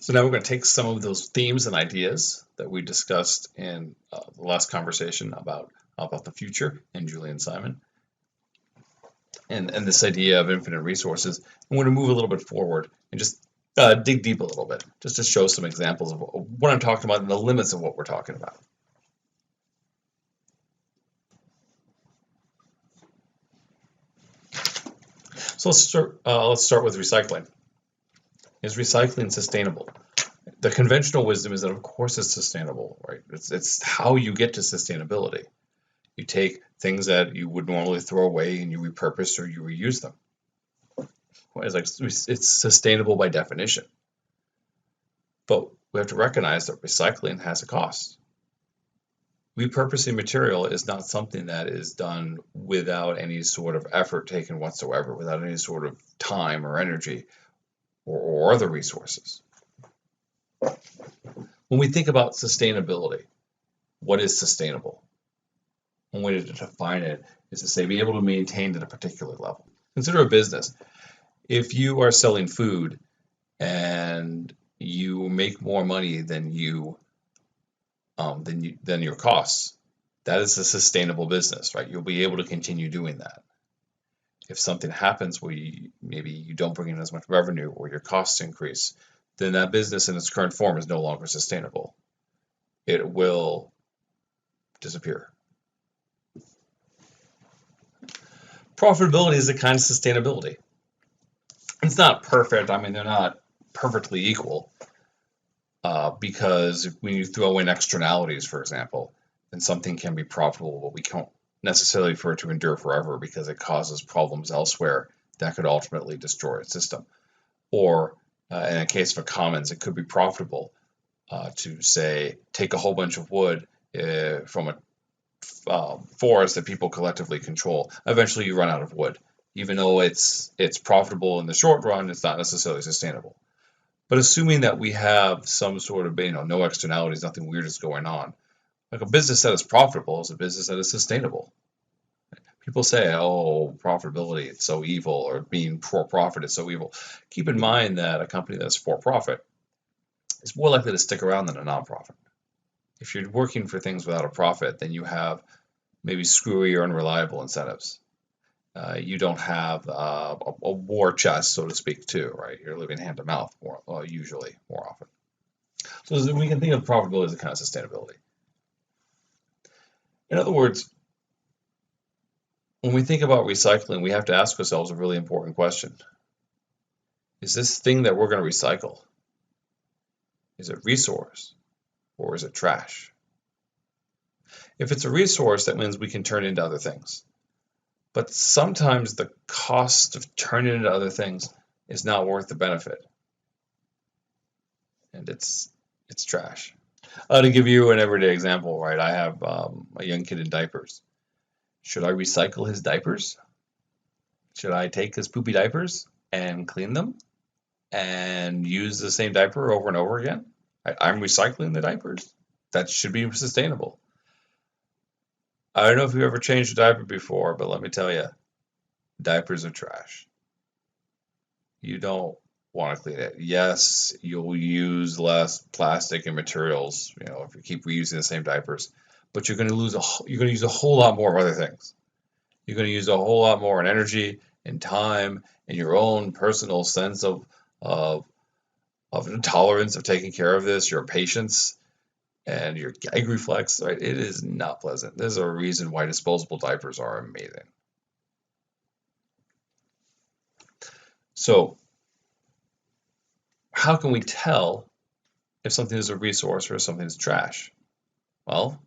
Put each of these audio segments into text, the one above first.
So now we're going to take some of those themes and ideas that we discussed in the last conversation about the future and Julian Simon and this idea of infinite resources. I'm going to move a little bit forward and just dig deep a little bit, just to show some examples of what I'm talking about and the limits of what we're talking about. So let's start with recycling. Is recycling sustainable? The conventional wisdom is that, of course, it's sustainable, right? It's how you get to sustainability. You take things that you would normally throw away and you repurpose or you reuse them. It's sustainable by definition. But we have to recognize that recycling has a cost. Repurposing material is not something that is done without any sort of effort taken whatsoever, without any sort of time or energy or other resources. When we think about sustainability, what is sustainable? One way to define it is to say be able to maintain at a particular level. Consider a business. If you are selling food and you make more money than your costs, that is a sustainable business, right? You'll be able to continue doing that. If something happens where maybe you don't bring in as much revenue or your costs increase, then that business in its current form is no longer sustainable. It will disappear. Profitability is a kind of sustainability. It's not perfect. I mean, they're not perfectly equal because when you throw in externalities, for example, then something can be profitable, but we can't necessarily for it to endure forever because it causes problems elsewhere that could ultimately destroy a system. Or in a case of a commons, it could be profitable to say take a whole bunch of wood from a forest that people collectively control. Eventually, you run out of wood. Even though it's profitable in the short run, it's not necessarily sustainable. But assuming that we have some sort of no externalities, nothing weird is going on, like a business that is profitable is a business that is sustainable. People say, oh, profitability, it's so evil, or being for profit is so evil. Keep in mind that a company that's for profit is more likely to stick around than a nonprofit. If you're working for things without a profit, then you have maybe screwy or unreliable incentives. You don't have a war chest, so to speak, too, right? You're living hand to mouth more often. So we can think of profitability as a kind of sustainability. In other words, when we think about recycling, we have to ask ourselves a really important question. Is this thing that we're going to recycle, is it resource or is it trash? If it's a resource, that means we can turn it into other things. But sometimes the cost of turning it into other things is not worth the benefit. And it's trash. To give you an everyday example, right? I have a young kid in diapers. Should I recycle his diapers? Should I take his poopy diapers and clean them and use the same diaper over and over again? I'm recycling the diapers. That should be sustainable. I don't know if you've ever changed a diaper before, but let me tell you, diapers are trash. You don't want to clean it. Yes, you'll use less plastic and materials, if you keep reusing the same diapers, but you're going to use a whole lot more of other things. You're going to use a whole lot more in energy and time and your own personal sense of tolerance of taking care of this, your patience and your gag reflex, right? It is not pleasant. There's a reason why disposable diapers are amazing. So how can we tell if something is a resource or if something is trash? Well,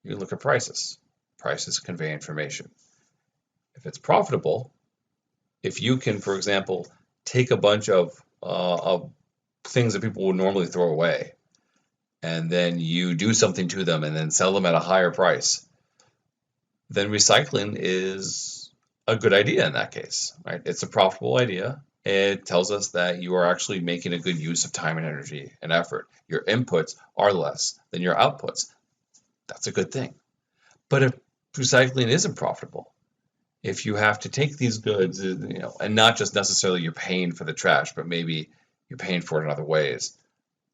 you look at prices. Prices convey information. If it's profitable, if you can, for example, take a bunch of things that people would normally throw away, and then you do something to them and then sell them at a higher price, then recycling is a good idea in that case, right? It's a profitable idea. It tells us that you are actually making a good use of time and energy and effort. Your inputs are less than your outputs. That's a good thing. But if recycling isn't profitable, if you have to take these goods, and not just necessarily you're paying for the trash, but maybe you're paying for it in other ways,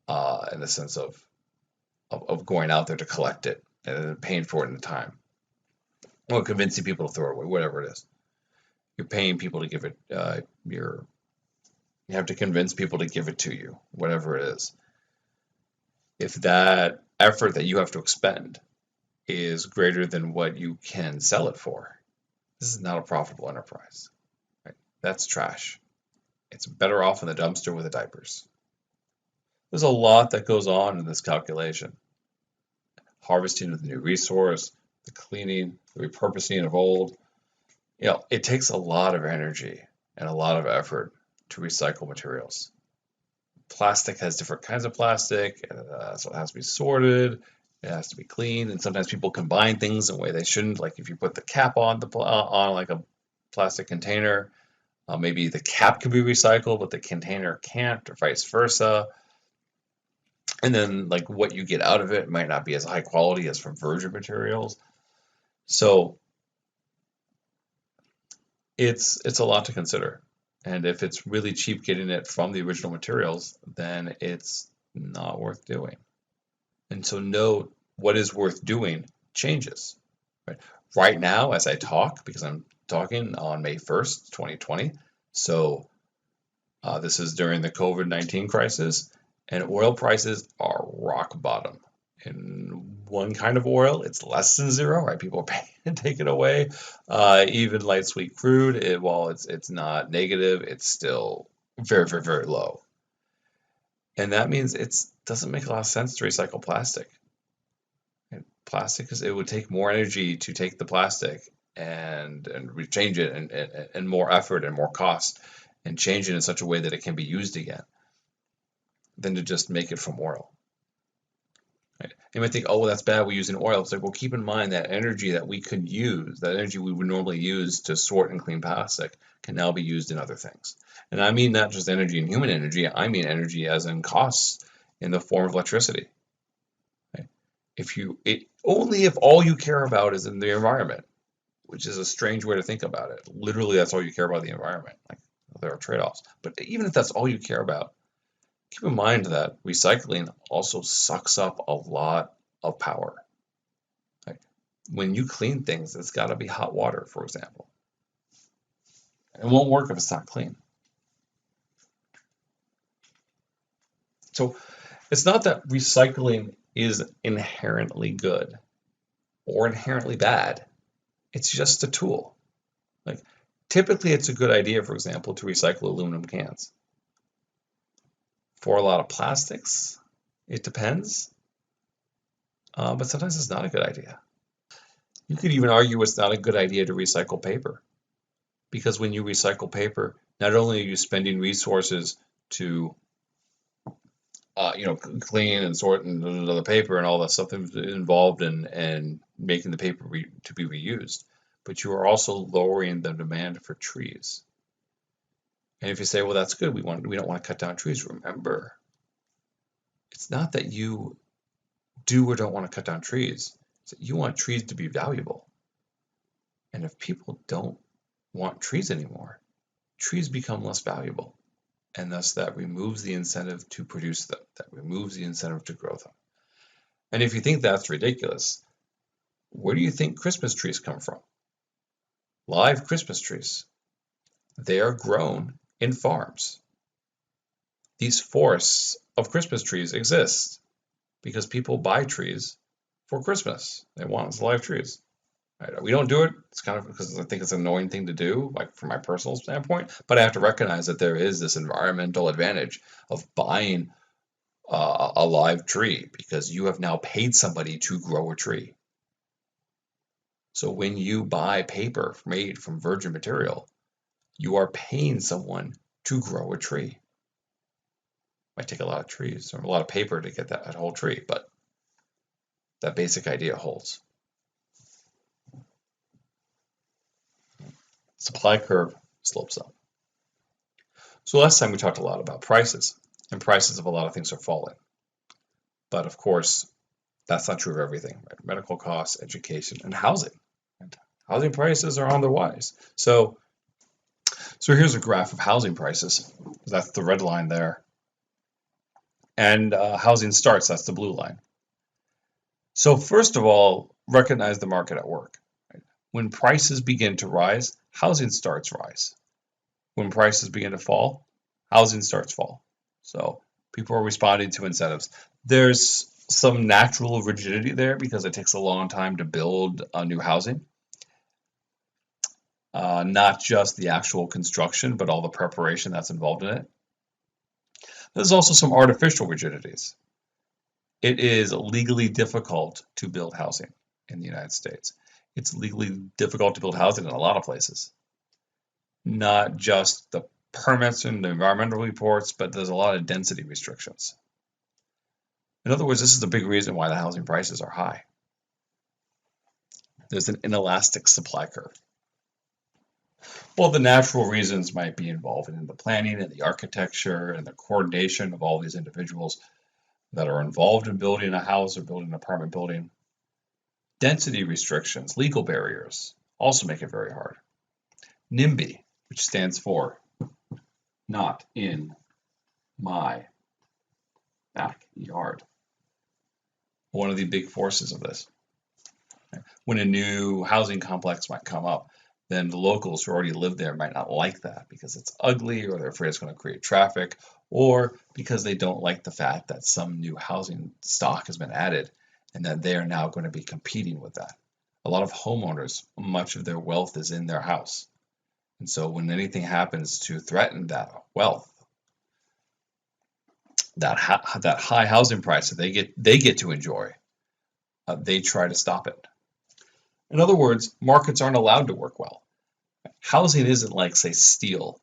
in the sense of going out there to collect it and paying for it in the time, or convincing people to throw it away, whatever it is. You're paying people to give it. You have to convince people to give it to you, whatever it is. If that effort that you have to expend is greater than what you can sell it for, this is not a profitable enterprise. Right? That's trash. It's better off in the dumpster with the diapers. There's a lot that goes on in this calculation. Harvesting of the new resource, the cleaning, the repurposing of old. It takes a lot of energy and a lot of effort to recycle materials. Plastic has different kinds of plastic, so it has to be sorted, it has to be cleaned, and sometimes people combine things in a way they shouldn't. Like if you put the cap on like a plastic container, maybe the cap can be recycled, but the container can't, or vice versa. And then like what you get out of it might not be as high quality as from virgin materials. So it's a lot to consider. And if it's really cheap getting it from the original materials, then it's not worth doing. And so note what is worth doing changes. Right now, as I talk, because I'm talking on May 1st, 2020, so this is during the COVID-19 crisis, and oil prices are rock bottom. In one kind of oil, it's less than zero, right? People are paying to take it away. Even light sweet crude, while it's not negative, it's still very, very, very low. And that means it doesn't make a lot of sense to recycle plastic. And plastic it would take more energy to take the plastic and change it, and more effort and more cost, and change it in such a way that it can be used again, than to just make it from oil. Right? You might think, oh, well, that's bad, we're using oil. It's like, well, keep in mind that energy that we could use, that energy we would normally use to sort and clean plastic, can now be used in other things. And I mean not just energy and human energy, I mean energy as in costs in the form of electricity. Right? Only if all you care about is in the environment, which is a strange way to think about it. Literally, that's all you care about, the environment. Like, there are trade-offs. But even if that's all you care about, keep in mind that recycling also sucks up a lot of power. Right? When you clean things, it's got to be hot water, for example. It won't work if it's not clean. So it's not that recycling is inherently good or inherently bad. It's just a tool. Like, typically, it's a good idea, for example, to recycle aluminum cans. For a lot of plastics, it depends, but sometimes it's not a good idea. You could even argue it's not a good idea to recycle paper, because when you recycle paper, not only are you spending resources to clean and sort the paper and all that stuff that's involved in making the paper to be reused, but you are also lowering the demand for trees. And if you say, well, that's good, we don't want to cut down trees, remember, it's not that you do or don't want to cut down trees. It's that you want trees to be valuable. And if people don't want trees anymore, trees become less valuable. And thus that removes the incentive to produce them, that removes the incentive to grow them. And if you think that's ridiculous, where do you think Christmas trees come from? Live Christmas trees. They are grown in farms. These forests of Christmas trees exist because people buy trees for Christmas. They want live trees. Right? We don't do it. It's kind of because I think it's an annoying thing to do, like from my personal standpoint. But I have to recognize that there is this environmental advantage of buying a live tree, because you have now paid somebody to grow a tree. So when you buy paper made from virgin material, you are paying someone to grow a tree. It might take a lot of trees or a lot of paper to get that whole tree, but that basic idea holds. Supply curve slopes up. So last time we talked a lot about prices, and prices of a lot of things are falling. But of course, that's not true of everything, right? Medical costs, education, and housing. And housing prices are on the rise. So here's a graph of housing prices. That's the red line there. and housing starts, that's the blue line. So first of all, recognize the market at work. Right? When prices begin to rise, housing starts rise. When prices begin to fall, housing starts fall. So people are responding to incentives. There's some natural rigidity there because it takes a long time to build new housing. Not just the actual construction, but all the preparation that's involved in it. There's also some artificial rigidities. It is legally difficult to build housing in the United States. It's legally difficult to build housing in a lot of places. Not just the permits and the environmental reports, but there's a lot of density restrictions. In other words, this is a big reason why the housing prices are high. There's an inelastic supply curve. Well, the natural reasons might be involved in the planning and the architecture and the coordination of all these individuals that are involved in building a house or building an apartment building. Density restrictions, legal barriers, also make it very hard. NIMBY, which stands for not in my backyard. One of the big forces of this. When a new housing complex might come up, then the locals who already live there might not like that because it's ugly, or they're afraid it's going to create traffic, or because they don't like the fact that some new housing stock has been added and that they are now going to be competing with that. A lot of homeowners, much of their wealth is in their house. And so when anything happens to threaten that wealth, that high housing price that they get to enjoy, they try to stop it. In other words, markets aren't allowed to work well. Housing isn't like, say, steel.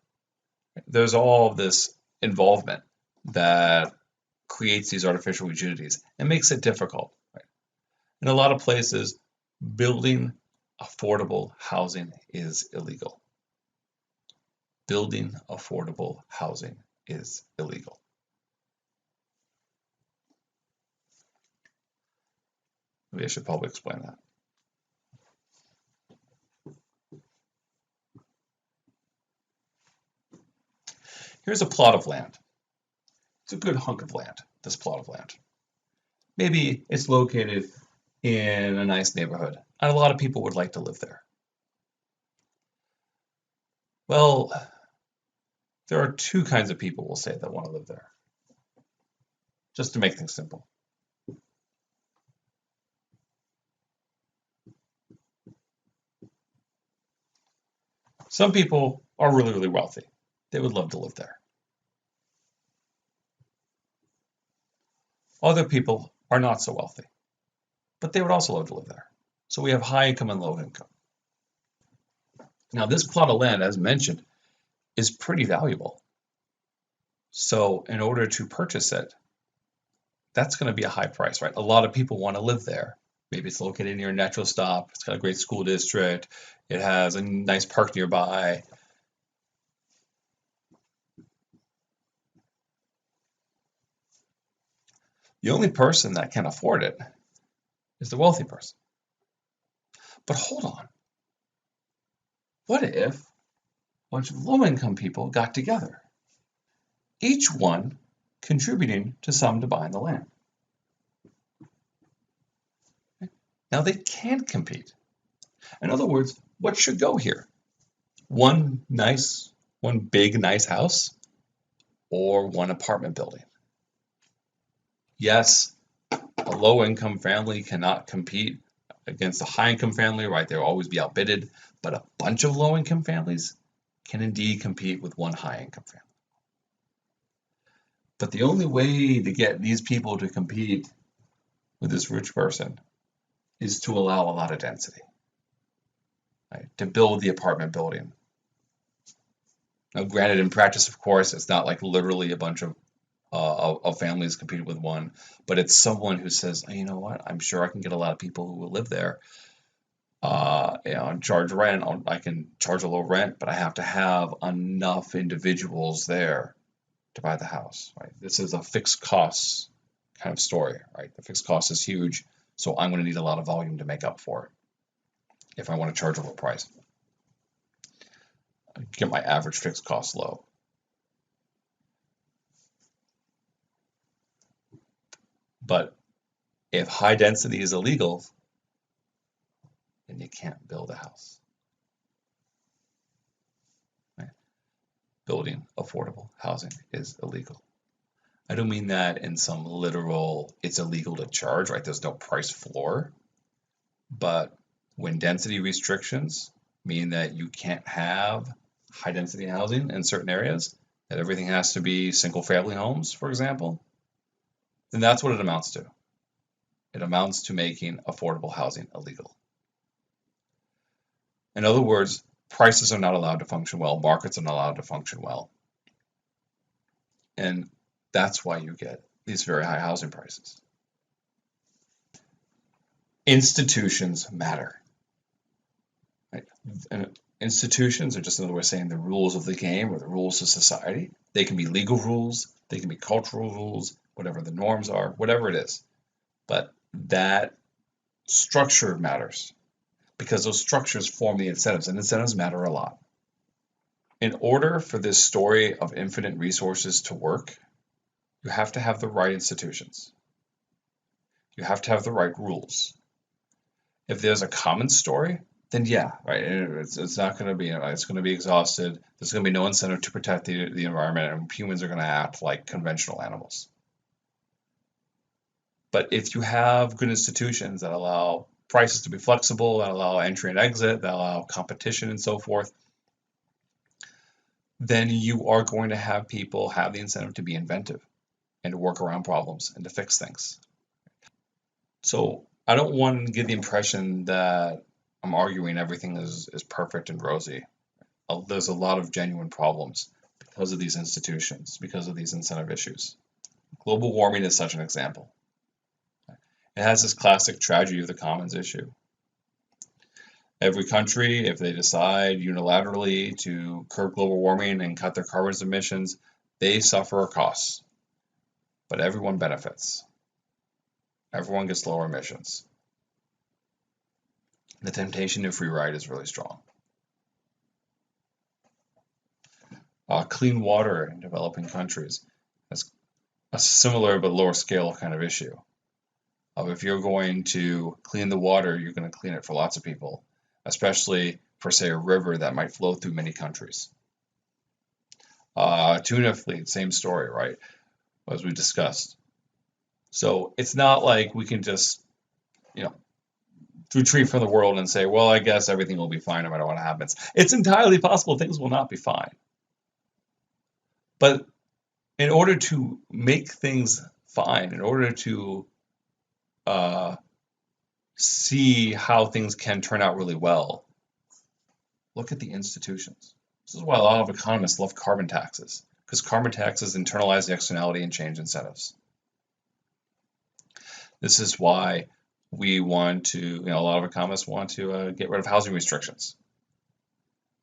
There's all this involvement that creates these artificial rigidities and makes it difficult. Right? In a lot of places, building affordable housing is illegal. Building affordable housing is illegal. Maybe I should probably explain that. Here's a plot of land. It's a good hunk of land, this plot of land. Maybe it's located in a nice neighborhood, and a lot of people would like to live there. Well, there are two kinds of people, we'll say, that want to live there, just to make things simple. Some people are really, really wealthy. They would love to live there. Other people are not so wealthy, but they would also love to live there. So we have high income and low income. Now, this plot of land, as mentioned, is pretty valuable. So in order to purchase it, that's going to be a high price, right? A lot of people want to live there. Maybe it's located near a natural stop. It's got a great school district. It has a nice park nearby. The only person that can afford it is the wealthy person. But hold on. What if a bunch of low-income people got together, each one contributing to some to buying the land? Now they can't compete. In other words, what should go here? One big nice house, or one apartment building? Yes, a low-income family cannot compete against a high-income family, right? They'll always be outbidded, but a bunch of low-income families can indeed compete with one high-income family. But the only way to get these people to compete with this rich person is to allow a lot of density, right? To build the apartment building. Now, granted, in practice, of course, it's not like literally a bunch of families competing with one, but it's someone who says, you know what, I'm sure I can get a lot of people who will live there, and charge rent. I can charge a low rent, but I have to have enough individuals there to buy the house, right? This is a fixed costs kind of story, right? The fixed cost is huge, so I'm going to need a lot of volume to make up for it if I want to charge a low price. Get my average fixed cost low. But if high density is illegal, then you can't build a house. Right? Building affordable housing is illegal. I don't mean that in some literal, it's illegal to charge, right? There's no price floor. But when density restrictions mean that you can't have high density housing in certain areas, that everything has to be single family homes, for example, then that's what it amounts to. It amounts to making affordable housing illegal. In other words, prices are not allowed to function well, markets are not allowed to function well. And that's why you get these very high housing prices. Institutions matter. Right? And institutions are just another way of saying the rules of the game or the rules of society. They can be legal rules, they can be cultural rules, whatever the norms are, whatever it is. But that structure matters because those structures form the incentives, and incentives matter a lot. In order for this story of infinite resources to work, you have to have the right institutions. You have to have the right rules. If there's a common story, then yeah, right. It's not going to be, it's going to be exhausted. There's going to be no incentive to protect the environment, and humans are going to act like conventional animals. But if you have good institutions that allow prices to be flexible, that allow entry and exit, that allow competition and so forth, then you are going to have people have the incentive to be inventive and to work around problems and to fix things. So I don't want to give the impression that I'm arguing everything is perfect and rosy. There's a lot of genuine problems because of these institutions, because of these incentive issues. Global warming is such an example. It has this classic tragedy of the commons issue. Every country, if they decide unilaterally to curb global warming and cut their carbon emissions, they suffer costs. But everyone benefits. Everyone gets lower emissions. The temptation to free ride is really strong. Clean water in developing countries is a similar but lower scale kind of issue. If you're going to clean the water, you're going to clean it for lots of people, especially for, say, a river that might flow through many countries. Tuna fleet, same story, right? As we discussed. So it's not like we can just, retreat from the world and say, well, I guess everything will be fine no matter what happens. It's entirely possible things will not be fine. But in order to make things fine, in order to see how things can turn out really well, look at the institutions. This is why a lot of economists love carbon taxes, because carbon taxes internalize the externality and change incentives. This is why we want to, a lot of economists want to get rid of housing restrictions,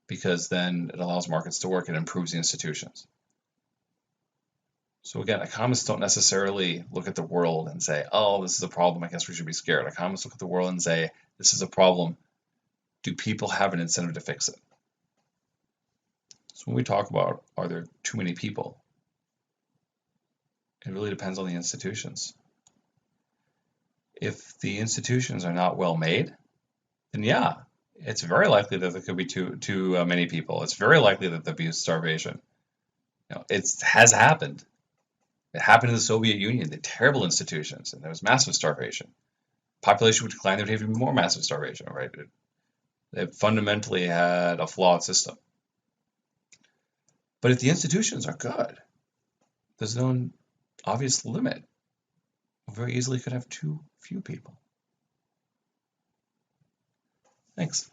because then it allows markets to work and improves the institutions. So again, economists don't necessarily look at the world and say, oh, this is a problem, I guess we should be scared. Economists look at the world and say, this is a problem. Do people have an incentive to fix it? So when we talk about, are there too many people? It really depends on the institutions. If the institutions are not well made, then yeah, it's very likely that there could be too many people. It's very likely that there'll be starvation. It has happened. It happened in the Soviet Union, the terrible institutions, and there was massive starvation. Population would decline, there would have even more massive starvation, right? It fundamentally had a flawed system. But if the institutions are good, there's no obvious limit. We very easily could have too few people. Thanks.